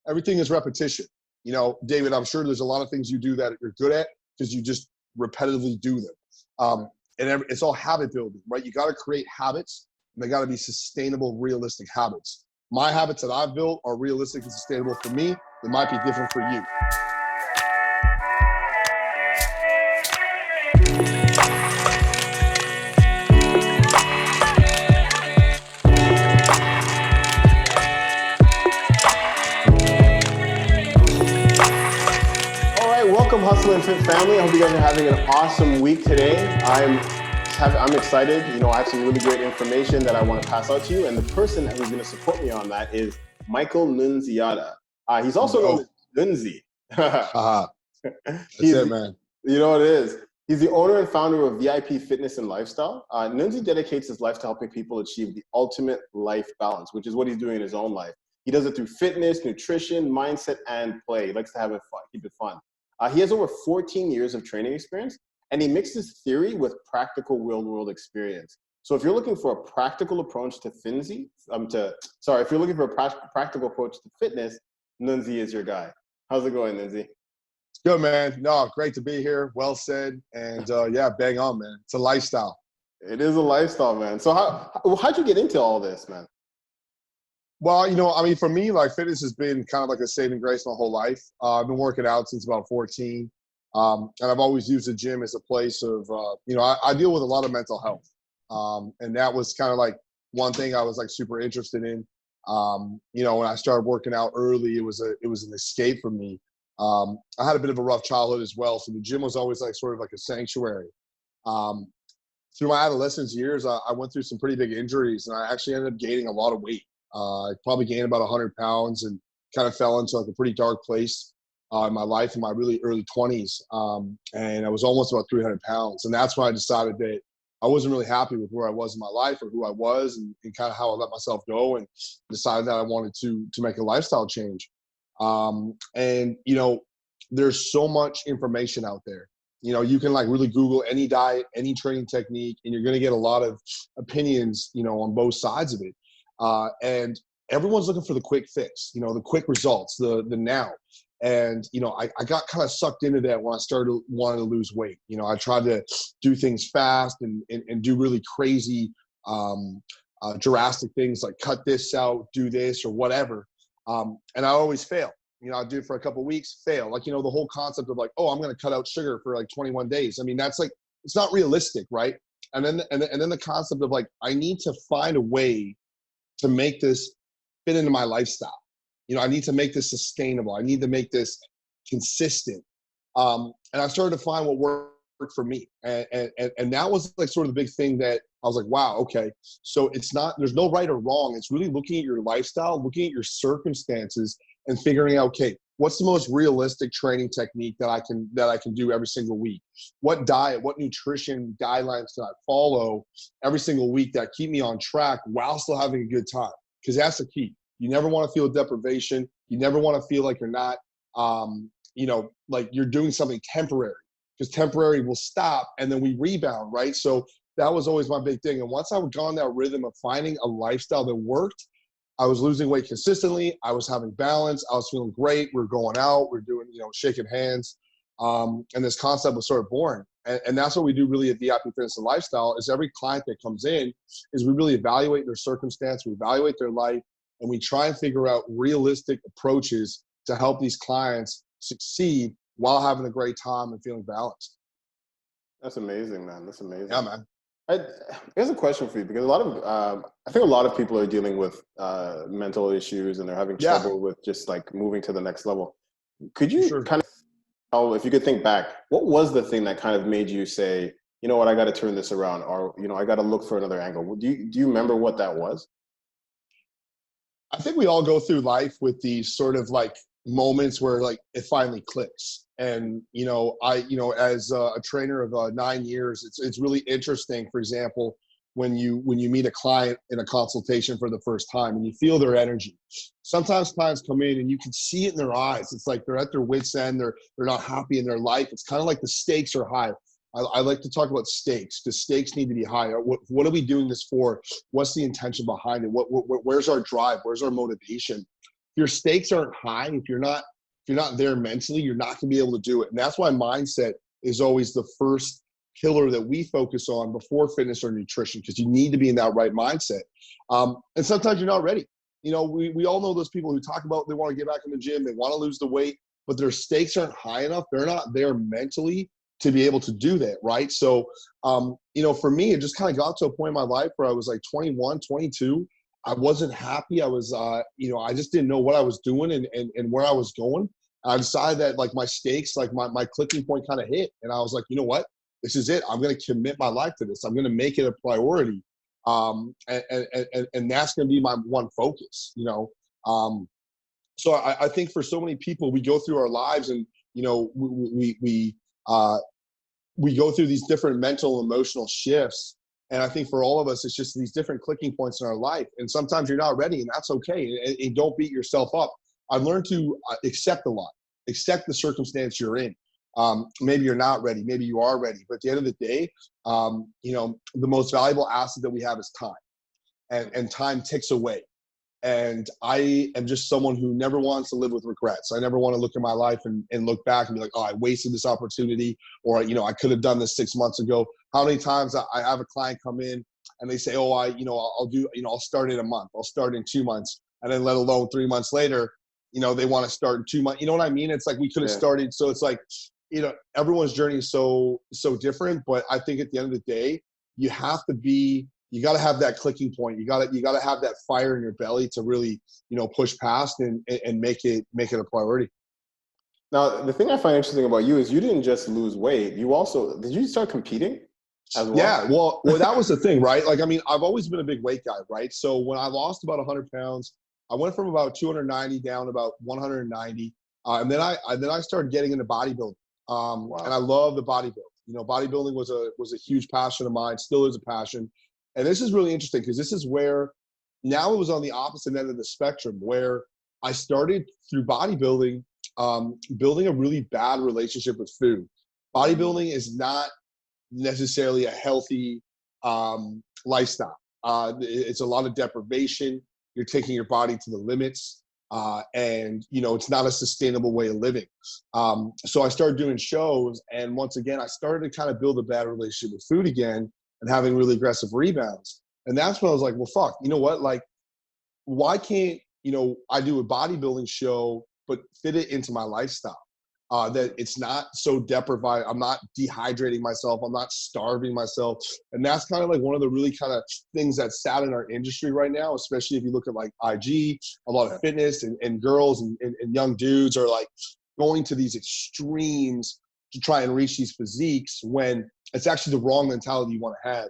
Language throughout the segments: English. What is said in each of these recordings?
everything is repetition. You know, David, I'm sure there's a lot of things you do that you're good at because you just repetitively do them. It's all habit building, right? You got to create habits, and they got to be sustainable, realistic habits. My habits that I've built are realistic and sustainable for me. They might be different for you. Welcome, Hustle and Fit family. I hope you guys are having an awesome week today. I'm excited. You know, I have some really great information that I want to pass out to you. And the person who's going to support me on that is Michael Nunziata. He's also known as Nunzziii. That's it, man. You know what it is. He's the owner and founder of VIP Fitness and Lifestyle. Nunzziii dedicates his life to helping people achieve the ultimate life balance, which is what he's doing in his own life. He does it through fitness, nutrition, mindset, and play. He likes to have it fun, keep it fun. He has over 14 years of training experience, and he mixes theory with practical real-world experience. So if you're looking for a practical approach to if you're looking for a practical approach to fitness, Nunzziii is your guy. How's it going, Nunzziii? It's good, man. No, great to be here. Well said. And yeah, bang on, man. It's a lifestyle. It is a lifestyle, man. So how'd you get into all this, man? Well, you know, I mean, for me, like fitness has been kind of like a saving grace my whole life. I've been working out since about 14. And I've always used the gym as a place of, you know, I deal with a lot of mental health. And that was kind of like one thing I was like super interested in. You know, when I started working out early, it was an escape for me. I had a bit of a rough childhood as well. So the gym was always like sort of like a sanctuary. Through my adolescence years, I went through some pretty big injuries, and I actually ended up gaining a lot of weight. I probably gained about 100 pounds and kind of fell into like a pretty dark place in my life in my really early 20s. And I was almost about 300 pounds. And that's when I decided that I wasn't really happy with where I was in my life or who I was and kind of how I let myself go, and decided that I wanted to make a lifestyle change. And, you know, there's so much information out there. You know, you can like really Google any diet, any training technique, and you're going to get a lot of opinions, you know, on both sides of it. And everyone's looking for the quick fix, you know, the quick results, the now. And, you know, I got kind of sucked into that when I started wanting to lose weight. You know, I tried to do things fast and do really crazy, drastic things like cut this out, do this or whatever. And I always fail. You know, I'd do it for a couple of weeks, fail. Like, you know, the whole concept of like, oh, I'm going to cut out sugar for like 21 days. I mean, that's like, it's not realistic, right? And then the concept of like, I need to find a way to make this fit into my lifestyle. You know, I need to make this sustainable. I need to make this consistent. And I started to find what worked for me. And that was like sort of the big thing that I was like, wow, okay. So there's no right or wrong. It's really looking at your lifestyle, looking at your circumstances and figuring out, okay, what's the most realistic training technique that I can do every single week? What diet, what nutrition guidelines can I follow every single week that keep me on track while still having a good time? Because that's the key. You never want to feel deprivation. You never want to feel like you're not, you know, like you're doing something temporary, because temporary will stop and then we rebound, right? So that was always my big thing. And once I got on that rhythm of finding a lifestyle that worked, I was losing weight consistently. I was having balance. I was feeling great. We're going out. We're doing, you know, shaking hands. And this concept was sort of born. And that's what we do really at VIP Fitness and Lifestyle is every client that comes in is we really evaluate their circumstance. We evaluate their life, and we try and figure out realistic approaches to help these clients succeed while having a great time and feeling balanced. That's amazing, man. That's amazing. Yeah, man. Here's a question for you, because I think a lot of people are dealing with mental issues and they're having trouble with just like moving to the next level. Could you kind of, if you could think back, what was the thing that kind of made you say, you know what, I got to turn this around, or, you know, I got to look for another angle? Do you remember what that was? I think we all go through life with these sort of like moments where like it finally clicks. And, you know, as a trainer of 9 years, it's really interesting, for example, when you meet a client in a consultation for the first time and you feel their energy. Sometimes clients come in and you can see it in their eyes. It's like they're at their wits' end. They're not happy in their life. It's kind of like the stakes are high. I like to talk about stakes, because stakes need to be higher. What are we doing this for? What's the intention behind it? Where's our drive? Where's our motivation? your stakes aren't high, if you're not there mentally, you're not going to be able to do it. And that's why mindset is always the first pillar that we focus on before fitness or nutrition, because you need to be in that right mindset. And sometimes you're not ready. You know, we all know those people who talk about they want to get back in the gym, they want to lose the weight, but their stakes aren't high enough. They're not there mentally to be able to do that, right? So, you know, for me, it just kind of got to a point in my life where I was like 21, 22. I wasn't happy. I was, you know, I just didn't know what I was doing and where I was going. I decided that like my stakes, like my clicking point kind of hit. And I was like, you know what? This is it. I'm going to commit my life to this. I'm going to make it a priority. And that's going to be my one focus, you know? So I think for so many people, we go through our lives and, you know, we go through these different mental, emotional shifts. And I think for all of us, it's just these different clicking points in our life. And sometimes you're not ready, and that's okay. And don't beat yourself up. I've learned to accept a lot, accept the circumstance you're in. Maybe you're not ready, maybe you are ready. But at the end of the day, you know, the most valuable asset that we have is time. And time ticks away. And I am just someone who never wants to live with regrets. I never want to look at my life and look back and be like, oh, I wasted this opportunity, or, you know, I could have done this 6 months ago. How many times I have a client come in and they say, oh, I'll start in a month. I'll start in 2 months. And then let alone 3 months later, you know, they want to start in 2 months. You know what I mean? It's like we could have started. So it's like, you know, everyone's journey is so different. But I think at the end of the day, you got to have that clicking point. You got to have that fire in your belly to really, you know, push past and make it a priority. Now, the thing I find interesting about you is you didn't just lose weight. Did you start competing as well? Yeah, well, that was the thing, right? Like, I mean, I've always been a big weight guy, right? So when I lost about 100 pounds, I went from about 290 down to about 190. And then I started getting into bodybuilding. And I love the bodybuilding. You know, bodybuilding was a huge passion of mine, still is a passion. And this is really interesting because this is where now it was on the opposite end of the spectrum, where I started through bodybuilding, building a really bad relationship with food. Bodybuilding is not necessarily a healthy lifestyle. It's a lot of deprivation. You're taking your body to the limits. And, you know, it's not a sustainable way of living. So I started doing shows. And once again, I started to kind of build a bad relationship with food again and having really aggressive rebounds. And that's when I was like, well, fuck, you know what? Like, why can't, you know, I do a bodybuilding show, but fit it into my lifestyle? That it's not so deprived. I'm not dehydrating myself. I'm not starving myself. And that's kind of like one of the really kind of things that's sad in our industry right now, especially if you look at like IG, a lot of fitness and girls and young dudes are like going to these extremes to try and reach these physiques when it's actually the wrong mentality you want to have.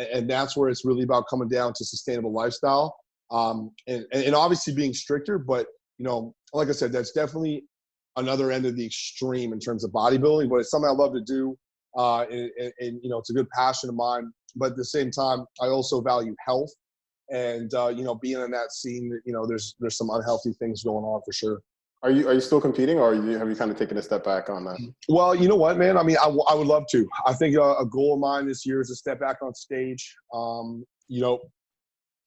And that's where it's really about coming down to sustainable lifestyle. And obviously being stricter, but, you know, like I said, that's definitely another end of the extreme in terms of bodybuilding, but it's something I love to do. And you know, it's a good passion of mine, but at the same time, I also value health and, you know, being in that scene, you know, there's some unhealthy things going on for sure. Are you still competing, or have you kind of taken a step back on that? Well, you know what, man? I mean, I would love to. I think a goal of mine this year is to step back on stage. You know,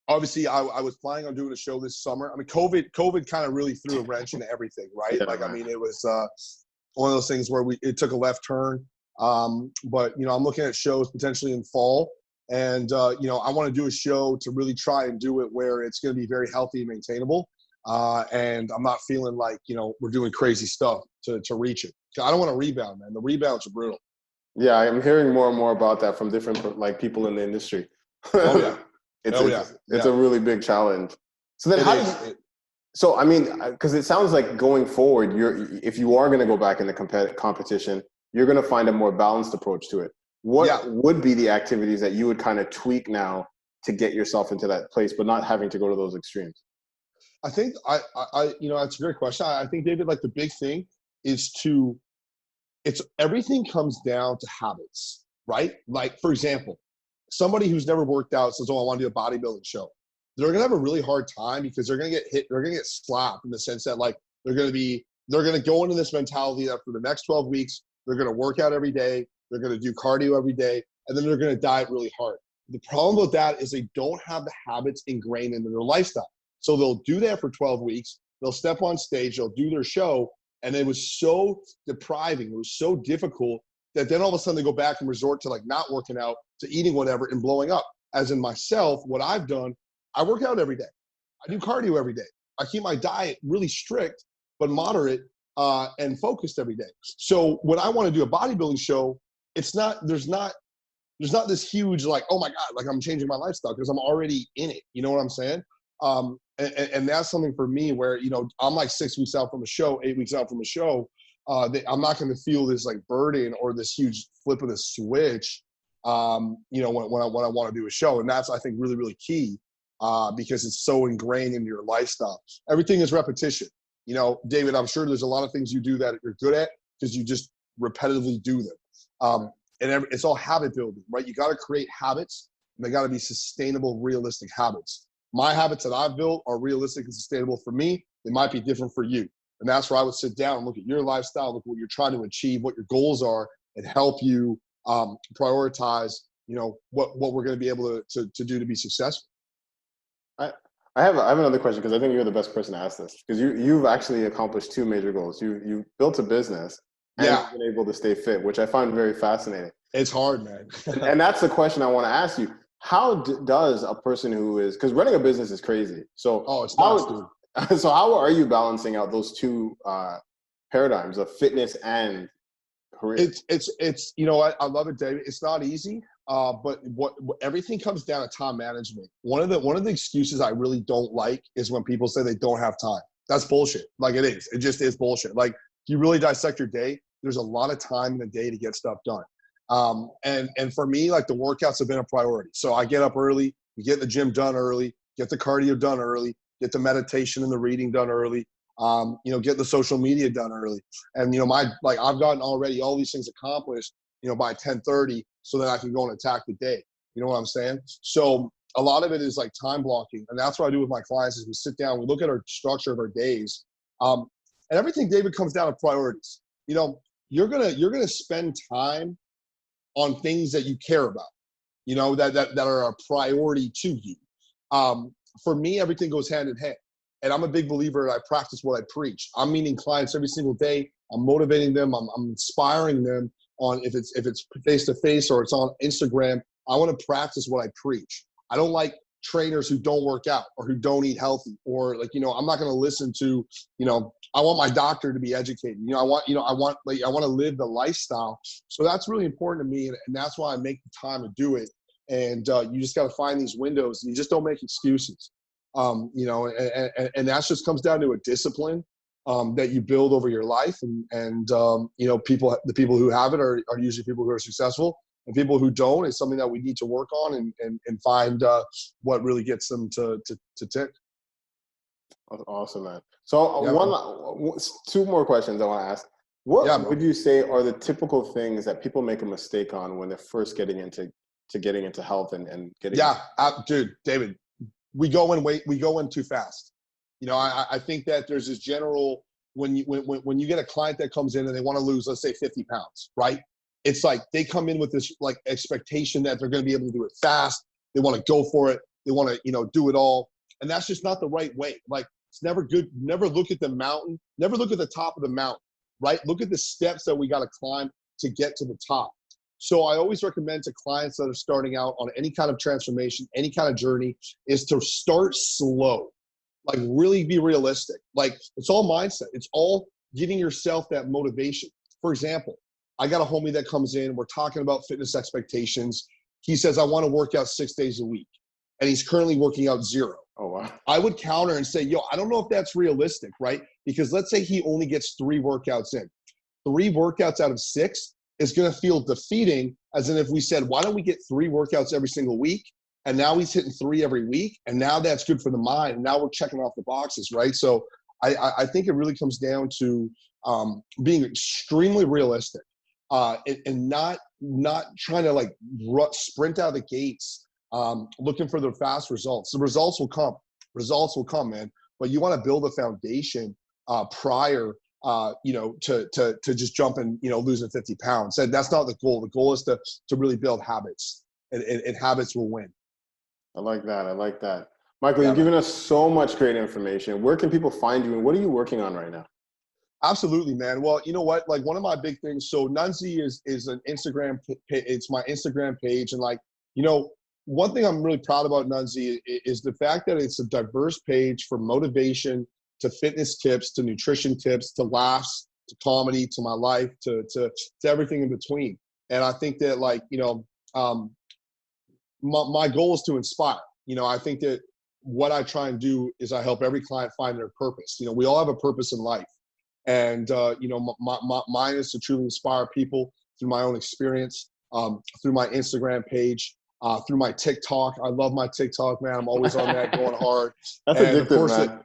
obviously I was planning on doing a show this summer. I mean, COVID kind of really threw a wrench into everything, right? Yeah, like, I mean, it was one of those things where it took a left turn. But, you know, I'm looking at shows potentially in fall. And, you know, I want to do a show to really try and do it where it's going to be very healthy and maintainable. And I'm not feeling like, you know, we're doing crazy stuff to reach it. I don't want to rebound, man. The rebounds are brutal. Yeah, I'm hearing more and more about that from different like people in the industry. Oh yeah. It's a really big challenge. So then so I mean, because it sounds like going forward, if you are going to go back in the competition, you're going to find a more balanced approach to it. What would be the activities that you would kind of tweak now to get yourself into that place, but not having to go to those extremes? I think you know, that's a great question. I think, David, like the big thing is everything comes down to habits, right? Like, for example, somebody who's never worked out says, oh, I want to do a bodybuilding show. They're going to have a really hard time because they're going to get hit. They're going to get slapped in the sense that like, they're going to go into this mentality that for the next 12 weeks, they're going to work out every day. They're going to do cardio every day, and then they're going to diet really hard. The problem with that is they don't have the habits ingrained into their lifestyle. So they'll do that for 12 weeks. They'll step on stage, they'll do their show. And it was so depriving. It was so difficult that then all of a sudden they go back and resort to like not working out, to eating whatever and blowing up. As in myself, what I've done, I work out every day. I do cardio every day. I keep my diet really strict, but moderate and focused every day. So when I want to do a bodybuilding show, there's not this huge like, oh my God, like I'm changing my lifestyle because I'm already in it. You know what I'm saying? And that's something for me where, you know, I'm like 6 weeks out from a show, 8 weeks out from a show. I'm not going to feel this like burden or this huge flip of the switch, you know, when I want to do a show. And that's, I think, really, really key because it's so ingrained into your lifestyle. Everything is repetition. You know, David, I'm sure there's a lot of things you do that you're good at because you just repetitively do them. And it's all habit building, right? You got to create habits, and they got to be sustainable, realistic habits. My habits that I've built are realistic and sustainable for me. They might be different for you. And that's where I would sit down and look at your lifestyle, look at what you're trying to achieve, what your goals are, and help you prioritize, you know, what we're going to be able to do to be successful. I have another question because I think you're the best person to ask this because you've actually accomplished two major goals. You've built a business and you've been able to stay fit, which I find very fascinating. It's hard, man. And that's the question I want to ask you. How does a person who is, because running a business is crazy. So, it's nuts, dude. So how are you balancing out those two paradigms of fitness and career? It's you know what? I love it, David. It's not easy, but what everything comes down to time management. One of the excuses I really don't like is when people say they don't have time. That's bullshit. Like it is. It just is bullshit. Like if you really dissect your day, there's a lot of time in the day to get stuff done. And for me, like the workouts have been a priority. So I get up early, we get the gym done early, get the cardio done early, get the meditation and the reading done early, you know, get the social media done early. And, you know, I've gotten already all these things accomplished, you know, by 10:30 so that I can go and attack the day. You know what I'm saying? So a lot of it is like time blocking. And that's what I do with my clients is we sit down, we look at our structure of our days. And everything, David, comes down to priorities. You know, you're going to spend time on things that you care about, you know, that are a priority to you. For me, everything goes hand in hand. And I'm a big believer that I practice what I preach. I'm meeting clients every single day. I'm motivating them. I'm inspiring them on if it's face-to-face or it's on Instagram. I want to practice what I preach. I don't like trainers who don't work out or who don't eat healthy or like, you know, I'm not going to listen to, you know, I want my doctor to be educated. You know, I want to live the lifestyle. So that's really important to me. And that's why I make the time to do it. And you just got to find these windows and you just don't make excuses. You know, and that just comes down to a discipline that you build over your life. And you know, the people who have it are usually people who are successful. And people who don't is something that we need to work on and find what really gets them to tick. That's awesome, man. So two more questions I want to ask. What would you say are the typical things that people make a mistake on when they're first getting into health and getting? Dude, David, we go in too fast. You know, I think that there's this general when you get a client that comes in and they want to lose, let's say 50 pounds, right? It's like they come in with this like expectation that they're going to be able to do it fast. They want to go for it. They want to, you know, do it all. And that's just not the right way. Like it's never good. Never look at the mountain. Never look at the top of the mountain, right? Look at the steps that we got to climb to get to the top. So I always recommend to clients that are starting out on any kind of transformation, any kind of journey is to start slow, like really be realistic. Like it's all mindset. It's all giving yourself that motivation. For example, I got a homie that comes in, we're talking about fitness expectations. He says, I want to work out 6 days a week. And he's currently working out 0. Oh, wow. I would counter and say, I don't know if that's realistic, right? Because let's say he only gets 3 workouts in. 3 workouts out of 6 is going to feel defeating, as in if we said, why don't we get 3 workouts every single week? And now he's hitting 3 every week. And now that's good for the mind. And now we're checking off the boxes, right? So I think it really comes down to being extremely realistic. And not trying to like sprint out of the gates, looking for the fast results. The results will come. Results will come, man. But you want to build a foundation prior, you know, to just jumping, you know, losing 50 pounds. And that's not the goal. The goal is to really build habits, and habits will win. I like that. Michael, Yeah, you've given us so much great information. Where can people find you and what are you working on right now? absolutely, man. Well, you know what? Like one of my big things. So Nunzziii is an Instagram. It's my Instagram page, and like one thing I'm really proud about Nunzziii is the fact that it's a diverse page from motivation to fitness tips to nutrition tips to laughs to comedy to my life to everything in between. And I think that my goal is to inspire. I think that what I try and do is I help every client find their purpose. We all have a purpose in life. And, mine is to truly inspire people through my own experience, through my Instagram page, through my TikTok. I love my TikTok, man. I'm always on that going hard. That's And of addictive, course, man.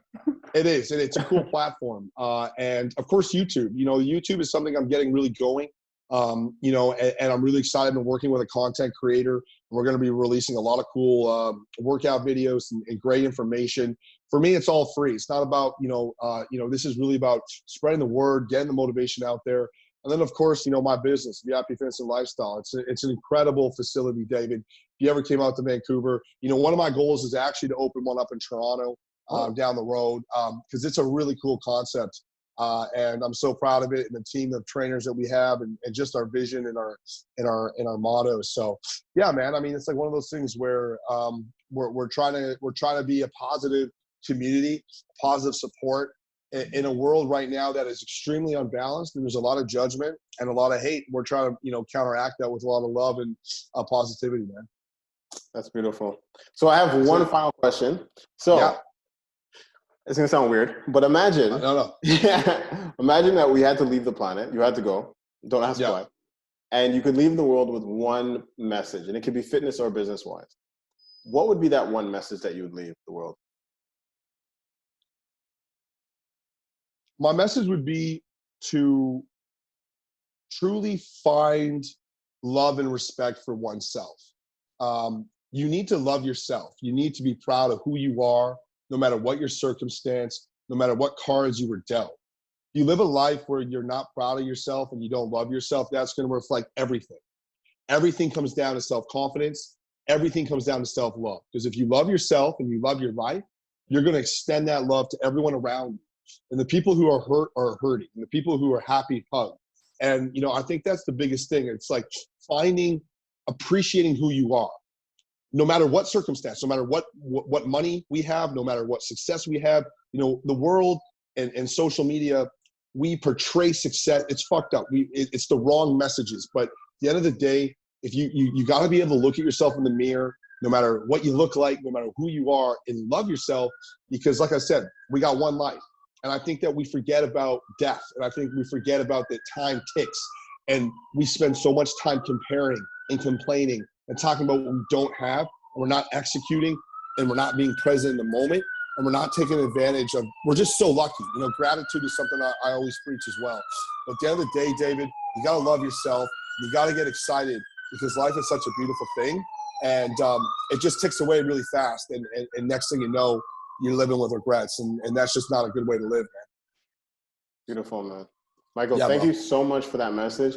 it is. And it's a cool platform. And of course, YouTube. YouTube is something I'm getting really going. And I'm really excited. I've been working with a content creator. We're going to be releasing a lot of cool workout videos and great information. For me, it's all free. It's not about, this is really about spreading the word, getting the motivation out there. And then, of course, my business, VIP Fitness and Lifestyle. It's an incredible facility, David. If you ever came out to Vancouver, one of my goals is actually to open one up in Toronto down the road because it's a really cool concept. And I'm so proud of it and the team of trainers that we have and just our vision and our motto. So yeah, man, I mean, it's like one of those things where we're trying to be a positive community, positive support in a world right now that is extremely unbalanced and there's a lot of judgment and a lot of hate. We're trying to, counteract that with a lot of love and positivity, man. That's beautiful. So I have one final question. So yeah. It's gonna sound weird, but imagine, no. imagine that we had to leave the planet. You had to go. Don't ask Yeah. why. And you could leave the world with one message, and it could be fitness or business wise. What would be that one message that you would leave the world? My message would be to truly find love and respect for oneself. You need to love yourself. You need to be proud of who you are, no matter what your circumstance, no matter what cards you were dealt. You live a life where you're not proud of yourself and you don't love yourself, that's going to reflect everything. Everything comes down to self-confidence. Everything comes down to self-love. Because if you love yourself and you love your life, you're going to extend that love to everyone around you. And the people who are hurt are hurting. And the people who are happy hug. And, I think that's the biggest thing. It's like appreciating who you are. No matter what circumstance, no matter what money we have, no matter what success we have, the world and social media, we portray success. It's fucked up. It's the wrong messages. But at the end of the day, if you got to be able to look at yourself in the mirror, no matter what you look like, no matter who you are, and love yourself, because like I said, we got one life. And I think that we forget about death. And I think we forget about that time ticks. And we spend so much time comparing and complaining and talking about what we don't have, and we're not executing, and we're not being present in the moment, and we're not taking advantage of, we're just so lucky. Gratitude is something I always preach as well. But at the end of the day, David, you gotta love yourself. You gotta get excited because life is such a beautiful thing. And it just ticks away really fast. And next thing you know, you're living with regrets. And that's just not a good way to live, man. Beautiful, man. Michael, thank you so much for that message.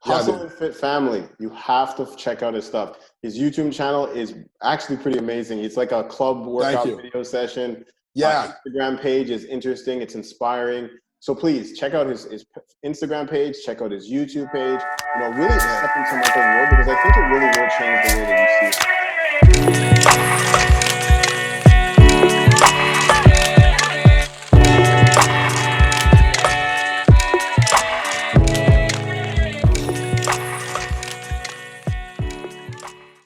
Yeah, Hustle and Fit family, you have to check out his stuff. His YouTube channel is actually pretty amazing. It's like a club workout video session. Yeah. Instagram page is interesting. It's inspiring. So please check out his Instagram page, check out his YouTube page. Really step into Michael's world because I think it really will change the way that you see it.